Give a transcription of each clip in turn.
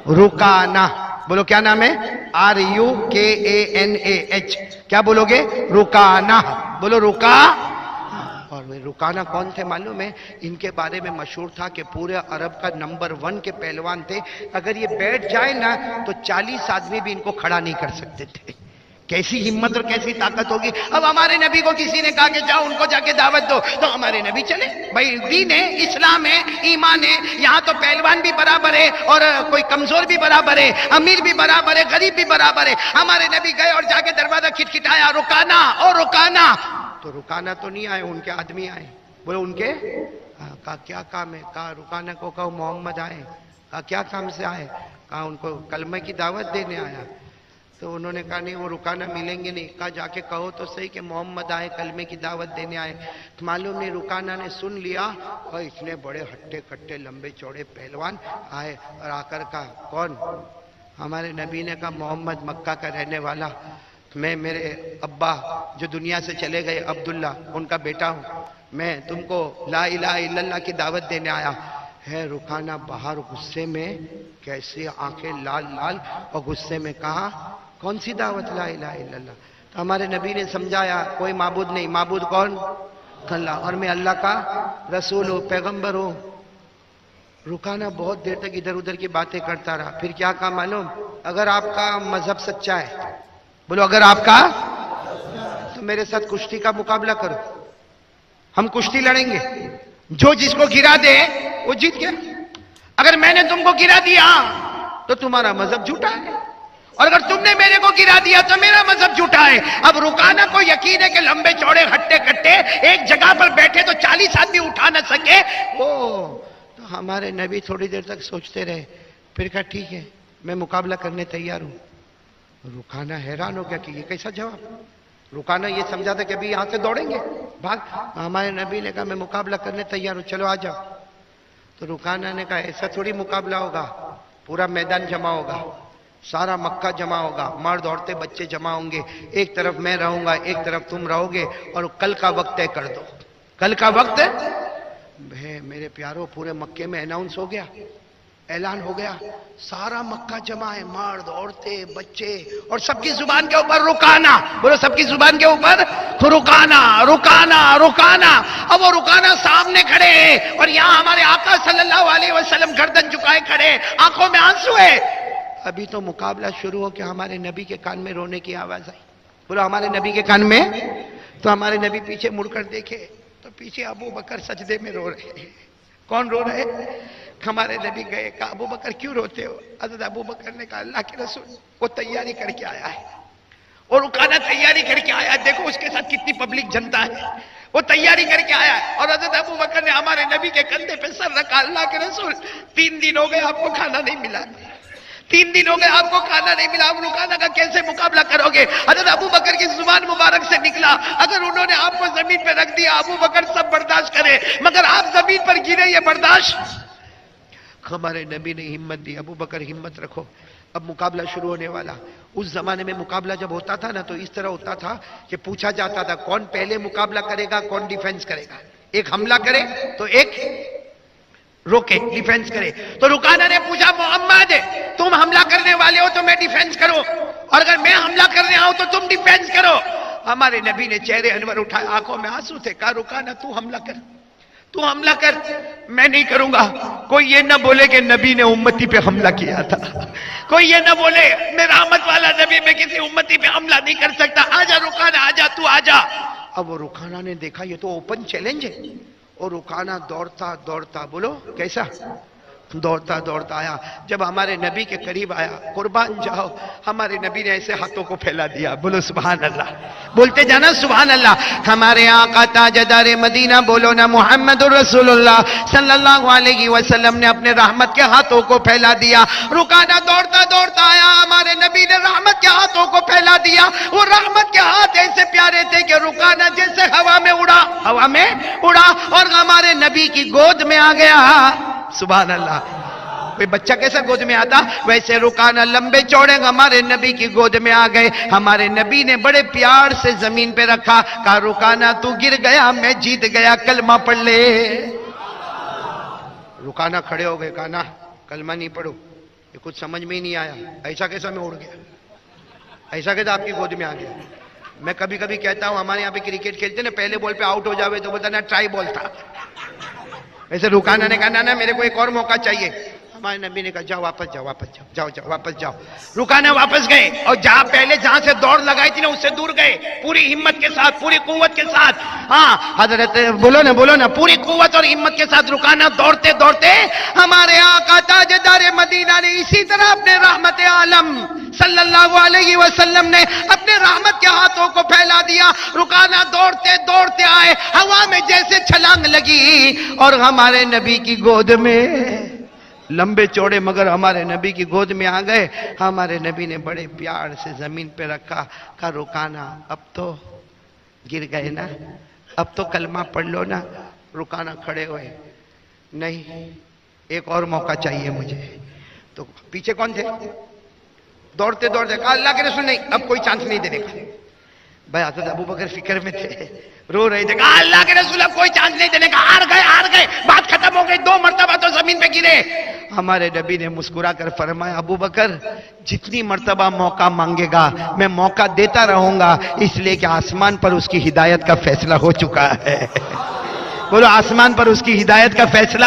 रुकाना। बोलो क्या नाम है? RUKANAH। क्या बोलोगे? रुकाना। बोलो रुका। और वे रुकाना कौन थे मालूम है? इनके बारे में मशहूर था कि पूरे अरब का नंबर 1 के पहलवान थे। अगर ये बैठ जाए ना तो 40 आदमी भी इनको खड़ा नहीं कर सकते थे। कैसी हिम्मत और कैसी ताकत होगी। अब हमारे नबी को किसी ने कहा कि जाओ उनको जाके दावत दो, तो हमारे नबी चले। भाई दीन है, इस्लाम है, ईमान है, यहाँ तो पहलवान भी बराबर है और कोई कमजोर भी बराबर है, अमीर भी बराबर है, गरीब भी बराबर है। हमारे नबी गए और जाके दरवाजा खिटखिटाया, रुकाना और रुकाना। तो रुकाना तो नहीं आए, उनके आदमी आए। बोले उनके? कहा क्या काम है? कहा रुकाना को कहो मोहम्मद आए। कहा क्या काम से आए? कहा उनको कलमे की दावत देने आया। तो उन्होंने कहा नहीं वो रुकाना मिलेंगे नहीं। कहा जाके कहो तो सही कि मोहम्मद आए, कलमे की दावत देने आए। तो मालूम नहीं रुकाना ने सुन लिया और इतने बड़े हट्टे कट्टे लंबे चौड़े पहलवान आए और आकर कहा कौन? हमारे नबी ने कहा मोहम्मद मक्का का रहने वाला, मैं मेरे अब्बा जो दुनिया से चले गए अब्दुल्ला उनका बेटा हूँ, मैं तुमको ला इलाहा इल्लल्लाह की दावत देने आया है। रुकाना बाहर गुस्से में कैसे आंखें लाल लाल और गुस्से में कहा कौन सी दावत? ला इलाहा इल्लल्लाह। तो हमारे नबी ने समझाया कोई माबूद नहीं, माबूद कौन? अल्लाह, और मैं अल्लाह का रसूल हूँ, पैगंबर हूँ। रुकाना बहुत देर तक इधर उधर की बातें करता रहा। फिर क्या कहा मालूम? अगर आपका मजहब सच्चा है, बोलो अगर आपका, तो मेरे साथ कुश्ती का मुकाबला करो, हम कुश्ती लड़ेंगे। जो जिसको गिरा दे वो जीत गया। अगर मैंने तुमको गिरा दिया तो तुम्हारा मजहब झूठा है, और अगर तुमने मेरे को गिरा दिया तो मेरा मजहब झूठा है। अब रुकाना को यकीन है कि लंबे चौड़े हट्टे कट्टे एक जगह पर बैठे तो 40 आदमी उठा न सके। ओ तो हमारे नबी थोड़ी देर तक सोचते रहे, फिर कहा ठीक है मैं मुकाबला करने तैयार हूं। रुकाना हैरान हो गया कि ये कैसा जवाब। रुकाना ये समझा था कि अभी यहां से दौड़ेंगे भाग। हमारे नबी ने कहा मैं मुकाबला करने तैयार हूं, चलो आ जाओ। तो रुकाना ने कहा ऐसा थोड़ी मुकाबला होगा, पूरा मैदान जमा होगा, सारा मक्का जमा होगा, मर्द औरतें बच्चे जमा होंगे, एक तरफ मैं रहूंगा एक तरफ तुम रहोगे, और कल का वक्त तय कर दो। कल का वक्त मेरे प्यारों पूरे मक्के में अनाउंस हो गया, ऐलान हो गया, सारा मक्का जमा है, मर्द औरतें बच्चे, और सबकी जुबान के ऊपर रुकाना। बोलो सबकी जुबान के ऊपर तो रुकाना रुकाना रुकाना। अब वो रुकाना सामने खड़े हैं और यहां हमारे आका सल्लल्लाहु अलैहि वसल्लम गर्दन झुकाए खड़े, आंखों में आंसू है। अभी तो मुकाबला शुरू हो के हमारे नबी के कान में रोने की आवाज आई। बोलो हमारे नबी के कान में। तो हमारे नबी पीछे मुड़कर देखे तो पीछे अबू बकर सजदे में रो रहे हैं। कौन रो रहे? हमारे नबी गए, कहा अबू बकर क्यों रोते हो? हज़रत अबू बकर ने कहा अल्लाह के रसूल वो तैयारी करके आया है, और रुकाना तैयारी करके आया है, देखो उसके साथ कितनी पब्लिक जनता है, वो तैयारी करके आया है। और हज़रत अबू बकर ने हमारे नबी के कंधे पे सर रखा, अल्लाह के रसूल 3 दिन हो गए आपको खाना नहीं मिला, 3 दिन हो गए आपको खाना नहीं मिला, आप रुकाना का कैसे मुकाबला करोगे? हज़रत अबू बकर की जुबान मुबारक से निकला, अगर उन्होंने आपको जमीन पे रख दिया अबू बकर सब बर्दाश्त करे, मगर आप जमीन पर गिरे ये बर्दाश्त। हमारे नबी ने हिम्मत दी, अबू बकर हिम्मत रखो, अब मुकाबला शुरू होने वाला। उस जमाने में मुकाबला जब होता था ना तो इस तरह होता था कि पूछा जाता था कौन पहले मुकाबला करेगा, कौन डिफेंस करेगा। एक हमला करे तो एक रोके, डिफेंस करे। तो रुकाना ने पूछा मोहम्मद तुम हमला करने वाले हो तो मैं डिफेंस करूं, और अगर मैं हमला करने आऊं तो तुम डिफेंस करो। हमारे नबी ने चेहरे अनवर उठाए, आंखों में आंसू थे, कहा रुकाना तू हमला कर, तू हमला कर, मैं नहीं करूंगा। कोई ये ना बोले कि नबी ने उम्मती पे हमला किया था, कोई ये ना बोले मैं रहमत वाला नबी में किसी उम्मती पे हमला नहीं कर सकता। आजा रुकाना आजा, तू आजा। अब वो रुकाना ने देखा ये तो ओपन चैलेंज है, और रुकाना दौड़ता दौड़ता, बोलो कैसा दौड़ता दौड़ता आया। जब हमारे नबी के करीब आया, कुर्बान जाओ, हमारे नबी ने ऐसे हाथों को फैला दिया, बोलो सुभान अल्लाह, बोलते जाना सुभान अल्लाह। हमारे आका ताजदार मदीना बोलो ना मुहम्मदुर रसूलुल्लाह सल्लल्लाहु अलैहि वसल्लम ने अपने रहमत के हाथों को फैला दिया। रुकाना दौड़ता दौड़ता आया, हमारे नबी ने रहमत के हाथों को फैला दिया। वो रहमत के हाथ ऐसे प्यारे थे कि रुकाना जैसे हवा में उड़ा, हवा में उड़ा और हमारे नबी की गोद में आ गया। सुभान अल्लाह। कोई बच्चा कैसा गोद में आता, वैसे रुकाना लंबे चौड़े हमारे नबी की गोद में आ गए। हमारे नबी ने बड़े प्यार से जमीन पे रखा, कहा रुकाना तू गिर गया मैं जीत गया, कलमा पढ़ ले। रुकाना खड़े हो गए, कहा ना कलमा नहीं पढ़ो, یہ کچھ سمجھ میں ہی نہیں آیا، ایسا کیسا میں اڑ گیا، ایسا کیسا آپ کی گود میں آ گیا؟ میں کبھی کبھی کہتا ہوں ہمارے یہاں پہ کرکٹ کھیلتے نا، پہلے بال پہ آؤٹ ہو جاوے تو بولتا نا ٹرائی بال تھا. ویسے رکانہ نے کہا نا میرے کو ایک اور موقع چاہیے. ہمارے نبی نے کہا جاؤ واپس جاؤ، واپس جاؤ، جاؤ جاؤ واپس جاؤ. رکانہ واپس گئے اور جہاں سے دوڑ لگائی تھی نا اس سے دور گئے، پوری ہمت کے ساتھ، پوری قوت کے ساتھ. ہاں حضرت بولو نا پوری قوت اور ہمت کے ساتھ رکانہ دوڑتے دوڑتے ہمارے آقا تاجدار مدینہ نے اسی طرح اپنے رحمت عالم صلی اللہ علیہ وسلم نے اپنے رحمت کے ہاتھوں کو پھیلا دیا. رکانہ دوڑتے دوڑتے آئے، ہوا میں جیسے چھلانگ لگی اور ہمارے نبی کی گود میں، لمبے چوڑے مگر ہمارے نبی کی گود میں آ گئے. ہمارے نبی نے بڑے پیار سے زمین پہ رکھا، کہا رکانہ اب تو گر گئے نا، اب تو کلمہ پڑھ لو نا. رکانہ کھڑے ہوئے، نہیں ایک اور موقع چاہیے مجھے. تو پیچھے کون تھے؟ دوڑتے دوڑتے کہا اللہ کے رسول نہیں، اب کوئی چانس نہیں دینے کا. بھائی حضرت ابو بکر فکر میں تھے، رو رہے تھے، کہا اللہ کے رسول اب کوئی چانس نہیں دینے کا، ہار گئے، بات ختم ہو گئی. 2 مرتبہ تو زمین پہ گرے. ہمارے نبی نے مسکرا کر فرمایا ابو بکر جتنی مرتبہ موقع مانگے گا میں موقع دیتا رہوں گا، اس لیے کہ آسمان پر اس کی ہدایت کا فیصلہ ہو چکا ہے. بولو آسمان پر اس کی ہدایت کا فیصلہ.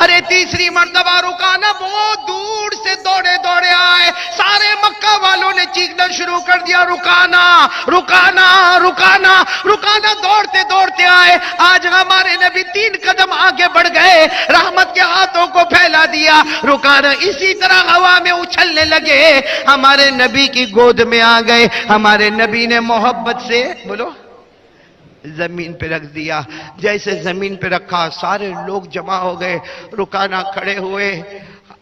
ارے تیسری مرتبہ رکانہ بہت دور سے دوڑے دوڑے آئے، سارے مکہ والوں نے چیخنا شروع کر دیا رکانہ رکانہ رکانہ. رکانہ دوڑتے دوڑتے آئے. آج ہمارے نبی 3 قدم آگے بڑھ گئے، رحمت کے ہاتھوں کو پھیلا دیا. رکانہ اسی طرح ہوا میں اچھلنے لگے، ہمارے نبی کی گود میں آ گئے. ہمارے نبی نے محبت سے بولو زمین پہ رکھ دیا. جیسے زمین پہ رکھا سارے لوگ جمع ہو گئے. رکانہ کھڑے ہوئے،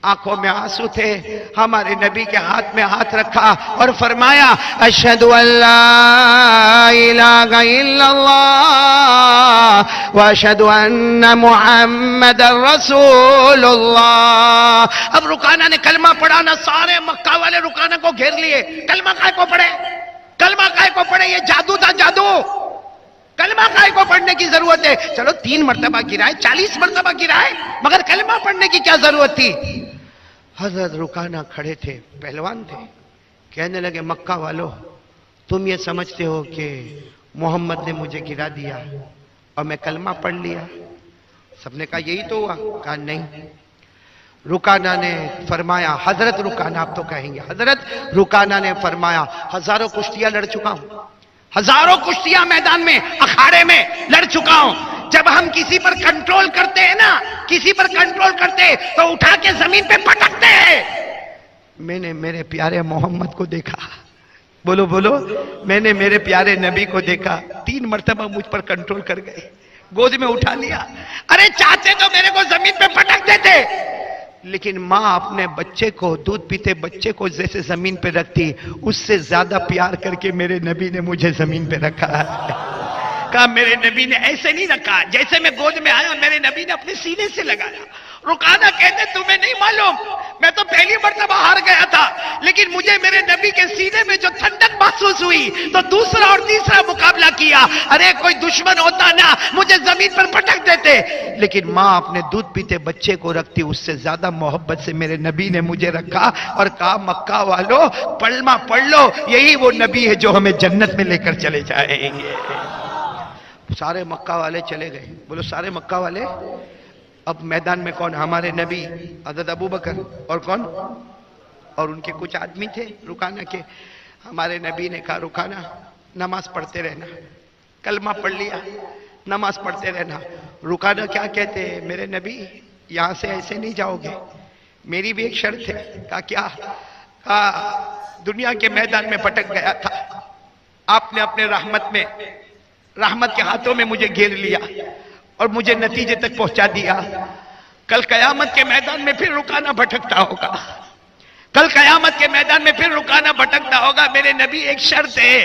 آنکھوں میں آنسو تھے. ہمارے نبی کے ہاتھ میں ہاتھ رکھا اور فرمایا اشہد ان لا الہ الا اللہ واشہد ان محمد رسول اللہ. اب رکانہ نے کلمہ پڑھا نا، سارے مکہ والے رکانہ کو گھیر لیے. کلمہ کائے کو پڑھے؟ کلمہ کائے کو پڑھے؟ یہ جادو تھا، جادو. کلمہ کائے کو پڑھنے کی ضرورت ہے؟ چلو 3 مرتبہ گرائے، 40 مرتبہ گرائے، مگر کلمہ پڑھنے کی کیا ضرورت تھی؟ حضرت رکانہ کھڑے تھے، پہلوان تھے. کہنے لگے مکہ والو تم یہ سمجھتے ہو کہ محمد نے مجھے گرا دیا اور میں کلمہ پڑھ لیا؟ سب نے کہا یہی تو ہوا. کہا نہیں. رکانہ نے فرمایا، حضرت رکانہ آپ تو کہیں گے، حضرت رکانہ نے فرمایا ہزاروں کشتیاں لڑ چکا ہوں، ہزاروں کشتیاں میدان میں اکھاڑے میں لڑ چکا ہوں. جب ہم کسی پر کنٹرول کرتے ہیں نا، کسی پر کنٹرول کرتے تو اٹھا کے زمین پہ پٹکتے ہیں. میں نے میرے پیارے محمد کو دیکھا، بولو بولو، میں نے میرے پیارے نبی کو دیکھا، 3 مرتبہ مجھ پر کنٹرول کر گئے، گود میں اٹھا لیا. ارے چاہتے تو میرے کو زمین پہ پٹک دیتے، لیکن ماں اپنے بچے کو، دودھ پیتے بچے کو جیسے زمین پہ رکھتی، اس سے زیادہ پیار کر کے میرے نبی نے مجھے زمین پہ رکھا ہے. کہا میرے نبی نے ایسے نہیں رکھا، جیسے میں گود میں آیا میرے نبی نے اپنے سینے سے لگایا. رکانہ کہتے تمہیں نہیں معلوم، میں تو پہلی مرتبہ ہار گیا تھا، لیکن مجھے میرے نبی کے سینے میں جو ٹھنڈک محسوس ہوئی تو دوسرا اور تیسرا مقابلہ کیا. ارے کوئی دشمن ہوتا نا مجھے زمین پر پٹک دیتے، لیکن ماں اپنے دودھ پیتے بچے کو رکھتی، اس سے زیادہ محبت سے میرے نبی نے مجھے رکھا اور کہا مکہ والو کلمہ پڑھ لو، یہی وہ نبی ہے جو ہمیں جنت میں لے کر چلے جائیں گے. سارے مکہ والے چلے گئے. بولو سارے مکہ والے. اب میدان میں کون؟ ہمارے نبی، حضرت ابو بکر اور کون؟ اور ان کے کچھ آدمی تھے رکانہ کے. ہمارے نبی نے کہا رکانہ نماز پڑھتے رہنا، کلمہ پڑھ لیا، نماز پڑھتے رہنا. رکانہ کیا کہتے ہیں میرے نبی یہاں سے ایسے نہیں جاؤ گے، میری بھی ایک شرط ہے. کہا کیا؟ کہا دنیا کے میدان میں پٹک گیا تھا، آپ نے اپنے رحمت کے ہاتھوں میں مجھے گھیر لیا اور مجھے نتیجے تک پہنچا دیا. کل قیامت کے میدان میں پھر رکانہ بھٹکتا ہوگا، کل قیامت کے میدان میں پھر رکانہ بھٹکتا ہوگا. میرے نبی ایک شرط ہے،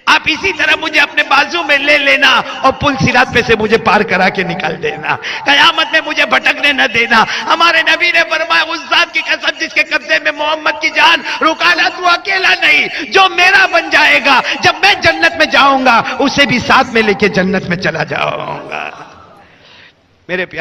آپ اسی طرح مجھے اپنے بازو میں لے لینا اور پل صراط پہ سے مجھے پار کرا کے نکال دینا، قیامت میں مجھے بھٹکنے نہ دینا. ہمارے نبی نے فرمایا اس ذات کی قسم جس کے قبضے میں محمد کی جان، رکانہ تو اکیلا نہیں، جو میرا بن جائے گا جب میں جنت میں جاؤں گا اسے بھی ساتھ میں لے کے جنت میں چلا جاؤں گا. میرے پیارے